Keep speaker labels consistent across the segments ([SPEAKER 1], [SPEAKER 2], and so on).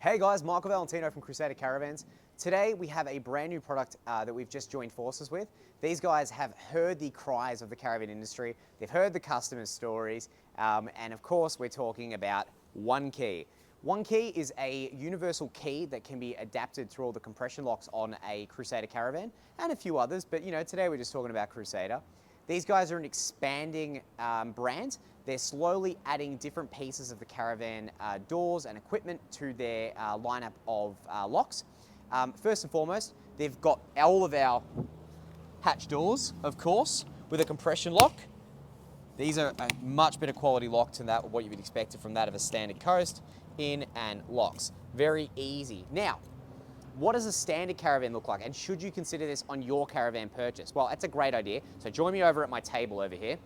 [SPEAKER 1] Hey guys, Michael Valentino from Crusader Caravans. Today we have a brand new product that we've just joined forces with. These guys have heard the cries of the caravan industry, they've heard the customers' stories, and of course we're talking about One Key. One Key is a universal key that can be adapted through all the compression locks on a Crusader Caravan and a few others, but today we're just talking about Crusader. These guys are an expanding brand. They're slowly adding different pieces of the caravan doors and equipment to their lineup of locks. First and foremost, they've got all of our hatch doors, of course, with a compression lock. These are a much better quality lock than what you would expect from that of a standard coast. In and locks. Very easy. Now, what does a standard caravan look like, and should you consider this on your caravan purchase? Well, that's a great idea. So join me over at my table over here.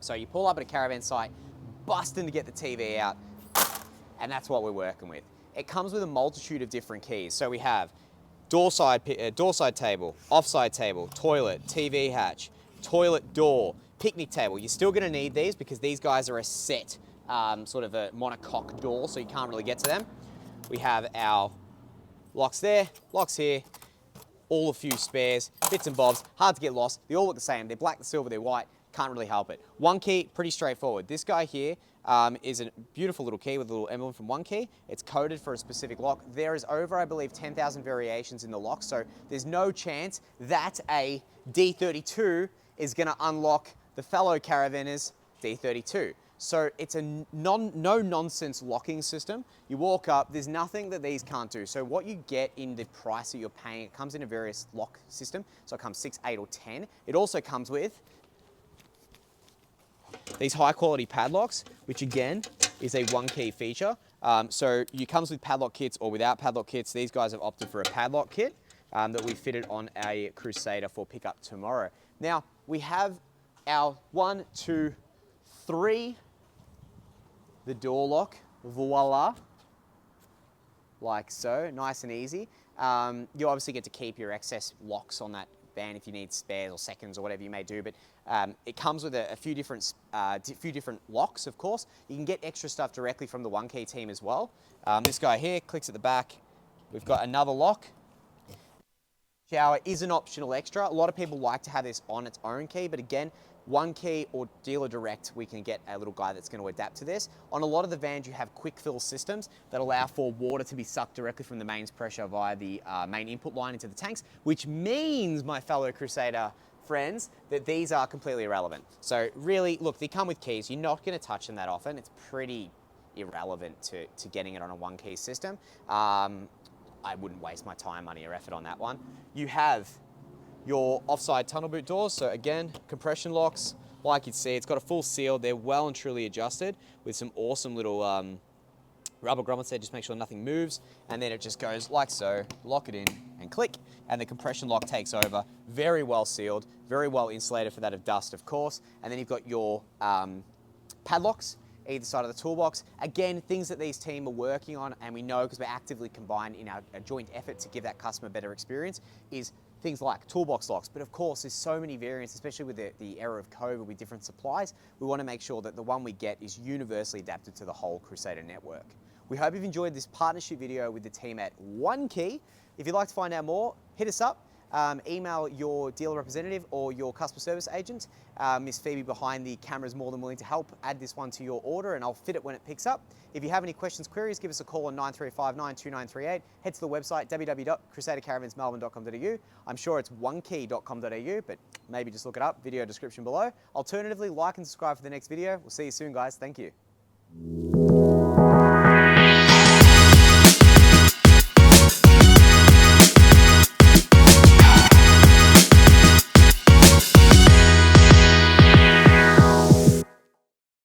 [SPEAKER 1] So you pull up at a caravan site, bust in to get the TV out, and that's what we're working with. It comes with a multitude of different keys. So we have door side table, offside table, toilet, TV hatch, toilet door, picnic table. You're still gonna need these because these guys are a set, sort of a monocoque door, so you can't really get to them. We have our locks there, locks here, all a few spares, bits and bobs, hard to get lost. They all look the same. They're black, they're silver, they're white. Can't really help it. One Key, pretty straightforward. This guy here is a beautiful little key with a little emblem from One Key. It's coded for a specific lock. There is over, I believe, 10,000 variations in the lock, so there's no chance that a D32 is gonna unlock the fellow caravaners D32. So it's a no-nonsense locking system. You walk up, there's nothing that these can't do. So what you get in the price that you're paying, it comes in a various lock system. So it comes 6, 8, or 10. It also comes with these high quality padlocks, which again is a One Key feature. So it comes with padlock kits or without padlock kits. These guys have opted for a padlock kit that we fitted on a Crusader for pickup tomorrow. Now we have our 1, 2, 3, the door lock, voila, like so, nice and easy. You obviously get to keep your excess locks on that band if you need spares or seconds or whatever you may do, but it comes with a few different locks, of course. You can get extra stuff directly from the One Key team as well. This guy here clicks at the back. We've got another lock. Shower is an optional extra. A lot of people like to have this on its own key, but again, One Key or Dealer Direct, we can get a little guy that's going to adapt to this. On a lot of the vans, you have quick fill systems that allow for water to be sucked directly from the mains pressure via the main input line into the tanks, which means, my fellow Crusader friends, that these are completely irrelevant. So really, look, they come with keys. You're not going to touch them that often. It's pretty irrelevant to getting it on a One Key system. I wouldn't waste my time, money, or effort on that one. You have your offside tunnel boot doors. So again, compression locks, like you'd see, it's got a full seal. They're well and truly adjusted with some awesome little rubber grommets there, just make sure nothing moves. And then it just goes like so, lock it in and click, and the compression lock takes over. Very well sealed, very well insulated for that of dust, of course. And then you've got your padlocks either side of the toolbox. Again, things that these team are working on, and we know because we're actively combined in our joint effort to give that customer a better experience, is things like toolbox locks. But of course, there's so many variants, especially with the era of COVID with different supplies. We want to make sure that the one we get is universally adapted to the whole Crusader network. We hope you've enjoyed this partnership video with the team at One Key. If you'd like to find out more, hit us up. Email your dealer representative or your customer service agent. Miss Phoebe behind the camera is more than willing to help add this one to your order, and I'll fit it when it picks up. If you have any questions, queries, give us a call on 93592938. Head to the website www.crusadercaravansmelbourne.com.au. I'm sure it's onekey.com.au, but maybe just look it up, video description below. Alternatively, like and subscribe for the next video. We'll see you soon, guys. Thank you.